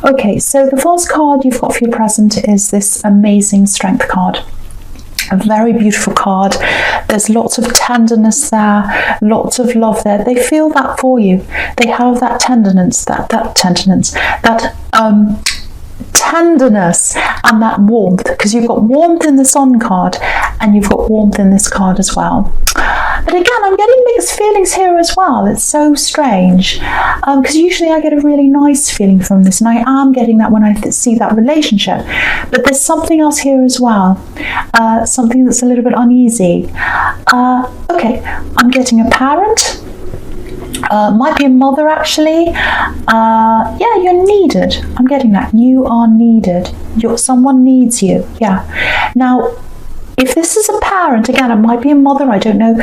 Okay, so the first card you've got for your present is this amazing Strength card. A very beautiful card. There's lots of tenderness there, lots of love there. They feel that for you. They have that tenderness, that tenderness and that warmth, because you've got warmth in the Sun card and you've got warmth in this card as well. But again, I'm getting mixed feelings here as well. It's so strange, because usually I get a really nice feeling from this, and I am getting that when I see that relationship. But there's something else here as well, something that's a little bit uneasy. Okay, I'm getting a parent. Might be a mother, actually. Yeah, you're needed. I'm getting that. You are needed. Someone needs you. Yeah. Now, if this is a parent, again, it might be a mother, I don't know.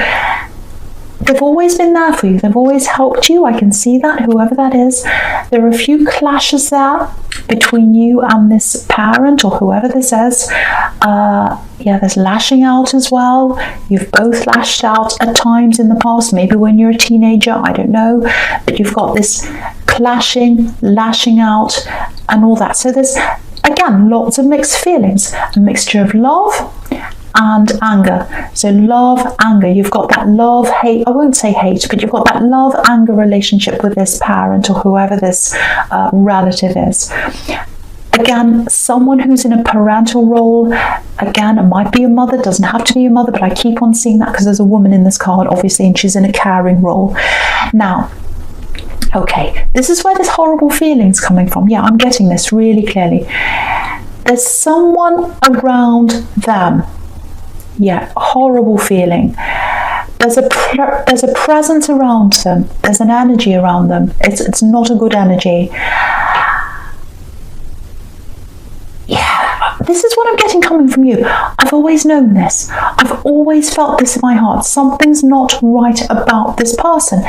They've always been there for you. They've always helped you. I can see that, whoever that is. There are a few clashes there between you and this parent or whoever this is. Yeah, there's lashing out as well. You've both lashed out at times in the past, maybe when you're a teenager, I don't know. But you've got this clashing, lashing out and all that. So there's, again, lots of mixed feelings. A mixture of love and anger. So love, anger. You've got that love, hate. I won't say hate, but you've got that love, anger relationship with this parent or whoever this relative is. Again, someone who's in a parental role. Again, it might be a mother, doesn't have to be a mother, but I keep on seeing that because there's a woman in this card, obviously, and she's in a caring role. Now, okay, this is where this horrible feeling's coming from. Yeah, I'm getting this really clearly. There's someone around them. Yeah, horrible feeling. There's a presence around them. There's an energy around them. It's not a good energy. Yeah, this is what I'm getting coming from you. I've always known this. I've always felt this in my heart. Something's not right about this person.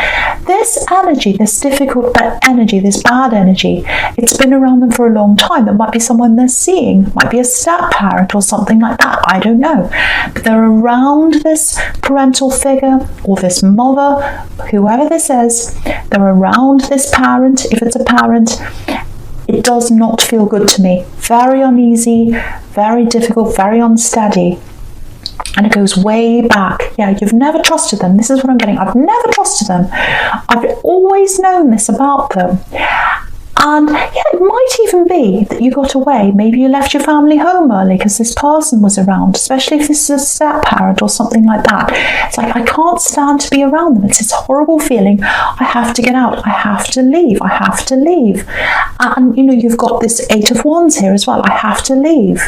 This energy, this difficult energy, this bad energy, it's been around them for a long time. There might be someone they're seeing, might be a step parent or something like that. I don't know. But they're around this parental figure or this mother, whoever this is. They're around this parent, if it's a parent. It does not feel good to me. Very uneasy, very difficult, very unsteady. And it goes way back. Yeah, you've never trusted them. This is what I'm getting. I've never trusted them. I've always known this about them. And yeah, it might even be that you got away. Maybe you left your family home early because this person was around, especially if this is a step parent or something like that. It's like, I can't stand to be around them. It's this horrible feeling. I have to get out. I have to leave. I have to leave. And you know, you've got this 8 of Wands here as well. I have to leave.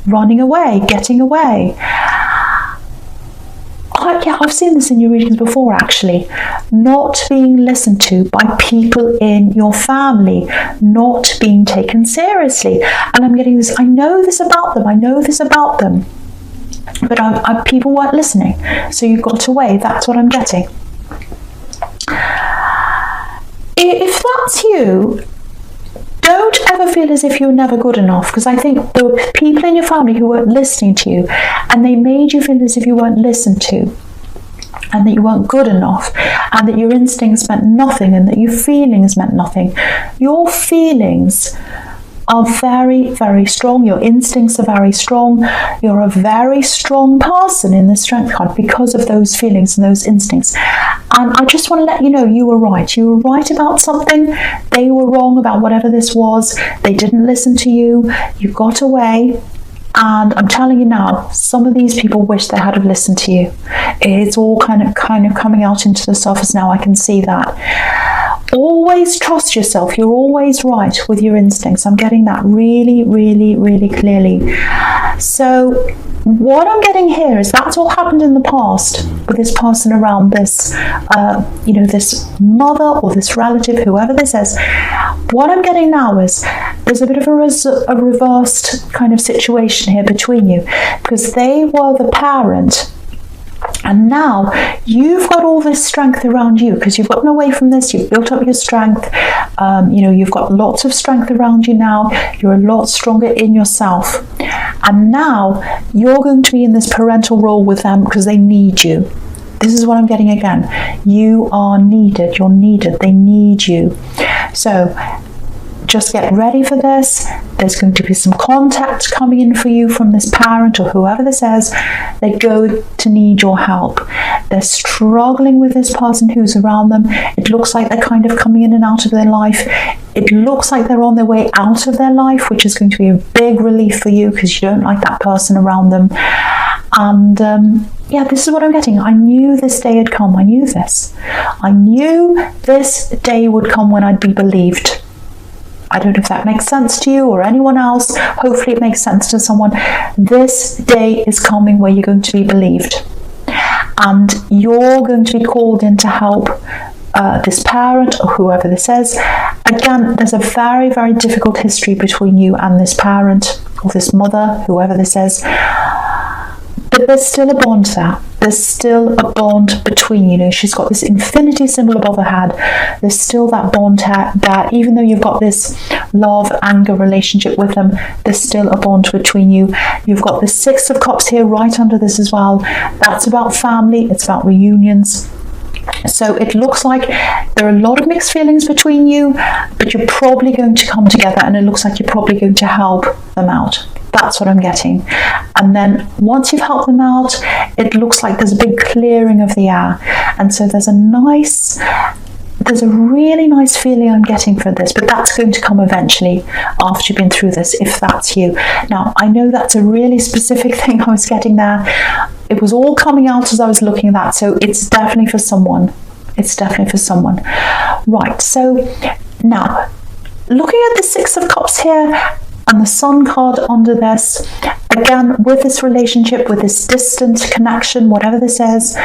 Running away, getting away. Yeah, I've seen this in your readings before, actually. Not being listened to by people in your family, not being taken seriously. And I'm getting this, I know this about them, I know this about them. But people weren't listening, so you got away. That's what I'm getting. If that's you, don't ever feel as if you're never good enough, because I think there were people in your family who weren't listening to you, and they made you feel as if you weren't listened to, and that you weren't good enough, and that your instincts meant nothing, and that your feelings meant nothing. Your feelings are very, very strong. Your instincts are very strong. You're a very strong person in the Strength card because of those feelings and those instincts. And I just want to let you know, you were right. You were right about something. They were wrong about whatever this was. They didn't listen to you. You got away. And I'm telling you now, some of these people wish they had have listened to you. It's all kind of coming out into the surface now. I can see that. Always trust yourself. You're always right with your instincts. I'm getting that really, really, really clearly. So what I'm getting here is that's all happened in the past with this person around this, this mother or this relative, whoever this is. What I'm getting now is there's a bit of a reversed kind of situation here between you, because they were the parent. And now you've got all this strength around you because you've gotten away from this. You've built up your strength. You've got lots of strength around you now. You're a lot stronger in yourself. And now you're going to be in this parental role with them because they need you. This is what I'm getting again. You are needed. You're needed. They need you. So just get ready for this. There's going to be some contact coming in for you from this parent or whoever this is. They're going to need your help. They're struggling with this person who's around them. It looks like they're kind of coming in and out of their life. It looks like they're on their way out of their life, which is going to be a big relief for you because you don't like that person around them. And yeah, this is what I'm getting. I knew this day had come. I knew this. I knew this day would come when I'd be believed. I don't know if that makes sense to you or anyone else. Hopefully it makes sense to someone. This day is coming where you're going to be believed. And you're going to be called in to help this parent or whoever this is. Again, there's a very, very difficult history between you and this parent or this mother, whoever this is. But there's still a bond there. There's still a bond between you. She's got this infinity symbol above her head. There's still that bond there. Even though you've got this love-anger relationship with them, there's still a bond between you. You've got the Six of Cups here right under this as well. That's about family. It's about reunions. So it looks like there are a lot of mixed feelings between you, but you're probably going to come together, and it looks like you're probably going to help them out. That's what I'm getting. And then once you've helped them out, it looks like there's a big clearing of the air. And so there's a really nice feeling I'm getting for this, but that's going to come eventually after you've been through this, if that's you. Now, I know that's a really specific thing I was getting there. It was all coming out as I was looking at that, so it's definitely for someone. It's definitely for someone. Right, so now, looking at the Six of Cups here, and the Sun card under this, again, with this relationship, with this distant connection, whatever this is,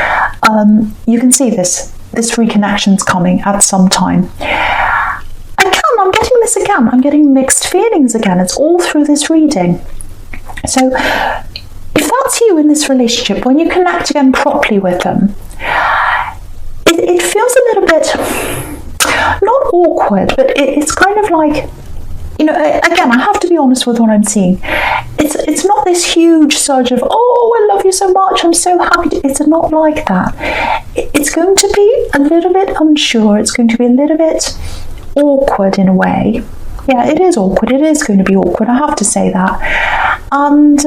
you can see this reconnection's coming at some time. Again, I'm getting this again. I'm getting mixed feelings again. It's all through this reading. So if that's you in this relationship, when you connect again properly with them, it feels a little bit, not awkward, but it's kind of like, again, I have to be honest with what I'm seeing. It's not this huge surge of, oh, I love you so much, I'm so happy. It's not like that. It's going to be a little bit unsure. It's going to be a little bit awkward in a way. Yeah, it is awkward. It is going to be awkward. I have to say that. And,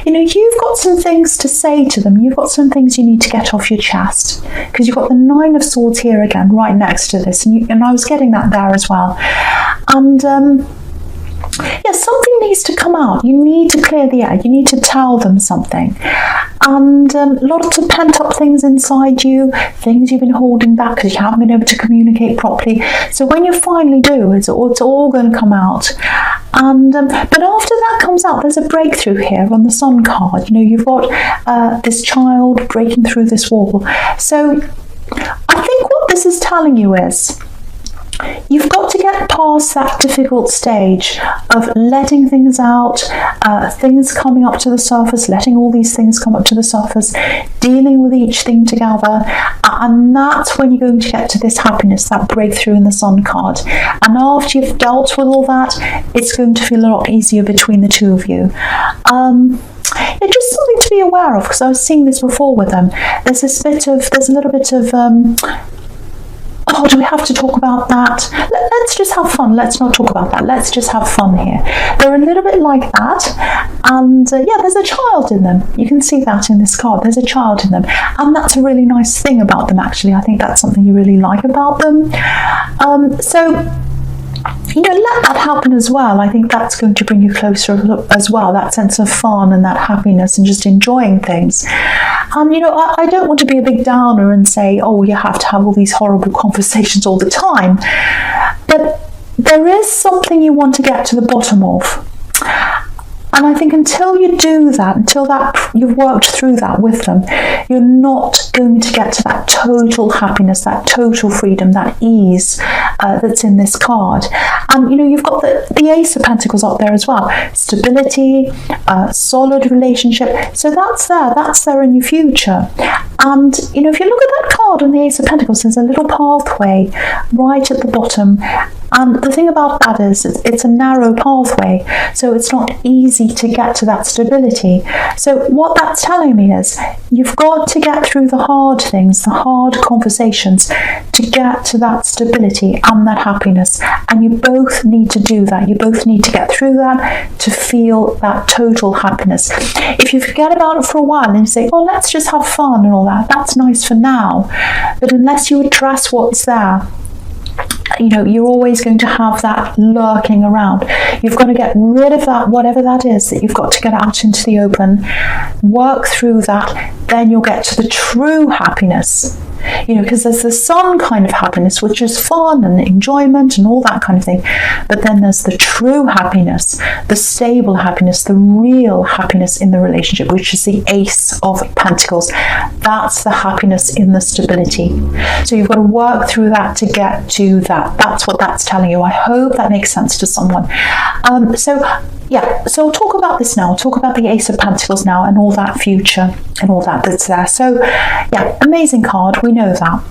you've got some things to say to them. You've got some things you need to get off your chest. Because you've got the Nine of Swords here again, right next to this. And I was getting that there as well. And, yeah, something needs to come out. You need to clear the air. You need to tell them something. And lots of pent-up things inside you, things you've been holding back because you haven't been able to communicate properly. So when you finally do, it's all going to come out. And but after that comes out, there's a breakthrough here on the Sun card. You've got this child breaking through this wall. So I think what this is telling you is, you've got to get past that difficult stage of letting things out, things coming up to the surface, letting all these things come up to the surface, dealing with each thing together, and that's when you're going to get to this happiness, that breakthrough in the Sun card. And after you've dealt with all that, it's going to feel a lot easier between the two of you. It's just something to be aware of, because I was seeing this before with them. There's a little bit of oh, do we have to talk about that? Let's just have fun. Let's not talk about that. Let's just have fun here. They're a little bit like that. And yeah, there's a child in them. You can see that in this card. There's a child in them. And that's a really nice thing about them, actually. I think that's something you really like about them. Let that happen as well. I think that's going to bring you closer as well, that sense of fun and that happiness and just enjoying things. I don't want to be a big downer and say, oh, you have to have all these horrible conversations all the time. But there is something you want to get to the bottom of. And I think until you do that, until you've worked through that with them, you're not going to get to that total happiness, that total freedom, that ease that's in this card. And you've got the Ace of Pentacles up there as well. Stability, solid relationship. So that's there in your future. And, you know, if you look at that card on the Ace of Pentacles, there's a little pathway right at the bottom. And the thing about that is it's a narrow pathway, so it's not easy to get to that stability. So what that's telling me is you've got to get through the hard things, the hard conversations, to get to that stability and that happiness. And you both need to do that. You both need to get through that to feel that total happiness. If you forget about it for a while and you say, oh, let's just have fun and all that, that's nice for now. But unless you address what's there, you know, you're always going to have that lurking around. You've got to get rid of that, whatever that is, that you've got to get out into the open, work through that, then you'll get to the true happiness. You know, because there's the sun kind of happiness, which is fun and enjoyment and all that kind of thing. But then there's the true happiness, the stable happiness, the real happiness in the relationship, which is the Ace of Pentacles. That's the happiness in the stability. So you've got to work through that to get to that. That's what that's telling you. I hope that makes sense to someone. So I'll talk about this now. I'll talk about the Ace of Pentacles now and all that future and all that that's there. So yeah, amazing card. We know that.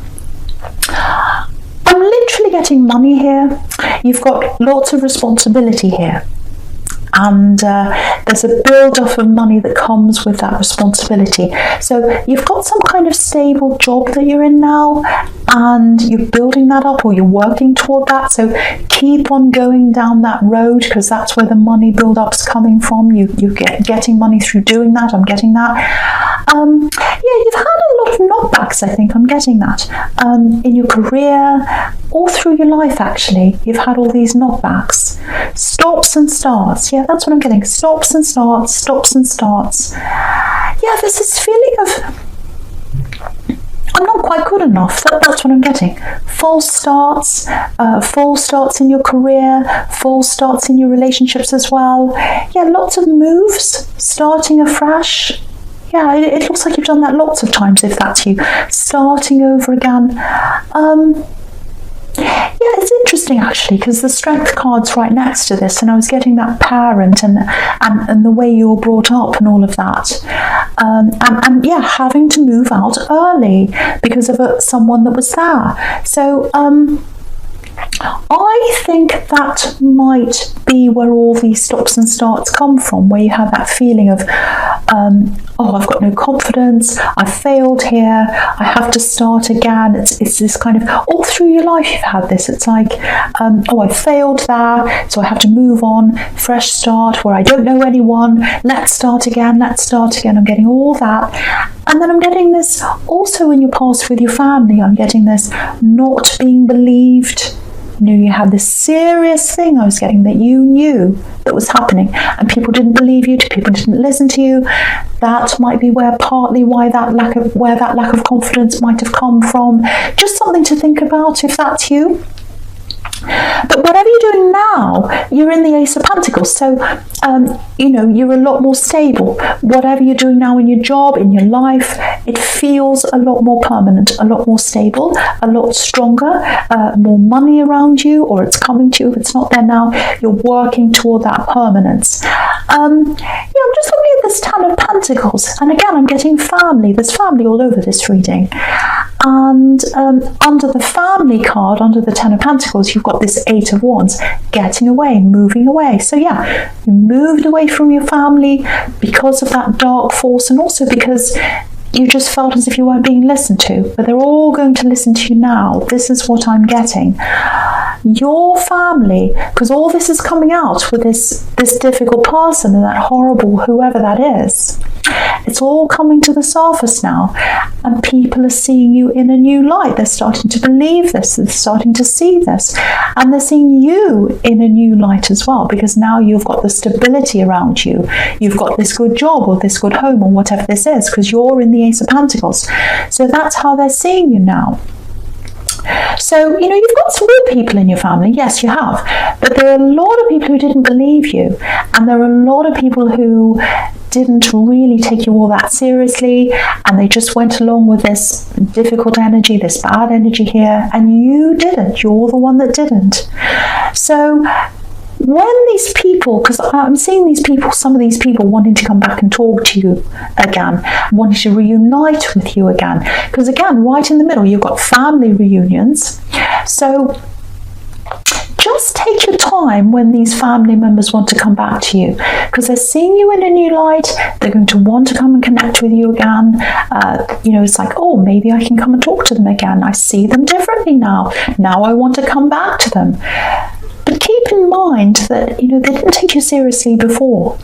I'm literally getting money here. You've got lots of responsibility here. And there's a build-up of money that comes with that responsibility. So you've got some kind of stable job that you're in now, and you're building that up, or you're working toward that. So keep on going down that road, because that's where the money build-up's coming from. You're getting money through doing that. I'm getting that. You've had a lot of knockbacks, I think. I'm getting that. In your career, all through your life, actually, you've had all these knockbacks. Stops and starts. Yeah, that's what I'm getting. Stops and starts, stops and starts. Yeah, there's this feeling of I'm not quite good enough. That's what I'm getting. False starts in your career, false starts in your relationships as well. Yeah, lots of moves, starting afresh. Yeah, it looks like you've done that lots of times if that's you. Starting over again. Yeah, it's interesting actually, because the Strength card's right next to this, and I was getting that parent and the way you were brought up and all of that. And yeah, having to move out early because of someone that was there. So I think that might be where all these stops and starts come from, where you have that feeling of, oh, I've got no confidence, I failed here, I have to start again. It's this kind of, all through your life you've had this. It's like, oh, I failed there, so I have to move on, fresh start, where I don't know anyone, let's start again. I'm getting all that. And then I'm getting this also in your past with your family. I'm getting this not being believed. You know, you had this serious thing I was getting that you knew that was happening, and people didn't believe you, people didn't listen to you. That might be partly why that lack of confidence might have come from. Just something to think about if that's you. But whatever you're doing now, you're in the Ace of Pentacles, so you know, you're a lot more stable. Whatever you're doing now in your job, in your life, it feels a lot more permanent, a lot more stable, a lot stronger, more money around you, or it's coming to you. If it's not there now, you're working toward that permanence. Yeah, I'm just looking at this Ten of Pentacles, and again, I'm getting family. There's family all over this reading. And under the family card, under the Ten of Pentacles, you've got this Eight of Wands, getting away, moving away. So yeah, you moved away from your family because of that dark force, and also because you just felt as if you weren't being listened to. But they're all going to listen to you now. This is what I'm getting. Your family, because all this is coming out with this difficult person and that horrible whoever that is, it's all coming to the surface now, and people are seeing you in a new light. They're starting to believe this, they're starting to see this, and they're seeing you in a new light as well, because now you've got the stability around you. You've got this good job or this good home or whatever this is, because you're in the Ace of Pentacles. So that's how they're seeing you now. So, you know, you've got some good people in your family, yes, you have, but there are a lot of people who didn't believe you, and there are a lot of people who didn't really take you all that seriously, and they just went along with this difficult energy, this bad energy here, and you didn't. You're the one that didn't. So when these people, because I'm seeing these people, some of these people wanting to come back and talk to you again, wanting to reunite with you again, because again, right in the middle, you've got family reunions. So just take your time when these family members want to come back to you, because they're seeing you in a new light. They're going to want to come and connect with you again. You know, it's like, oh, maybe I can come and talk to them again. I see them differently now. Now I want to come back to them. But keep in mind that, you know, they didn't take you seriously before.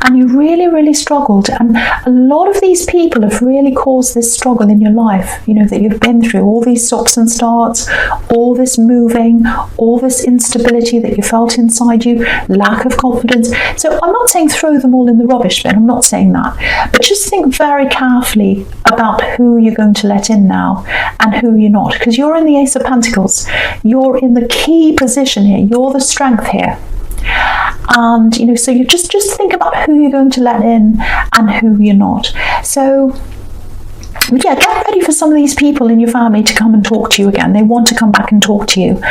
And you really, really struggled. And a lot of these people have really caused this struggle in your life, you know, that you've been through, all these stops and starts, all this moving, all this instability that you felt inside you, lack of confidence. So I'm not saying throw them all in the rubbish bin, I'm not saying that. But just think very carefully about who you're going to let in now and who you're not. Because you're in the Ace of Pentacles. You're in the key position here. You're the strength here. And, you know, so you just think about who you're going to let in and who you're not. So, yeah, get ready for some of these people in your family to come and talk to you again. They want to come back and talk to you.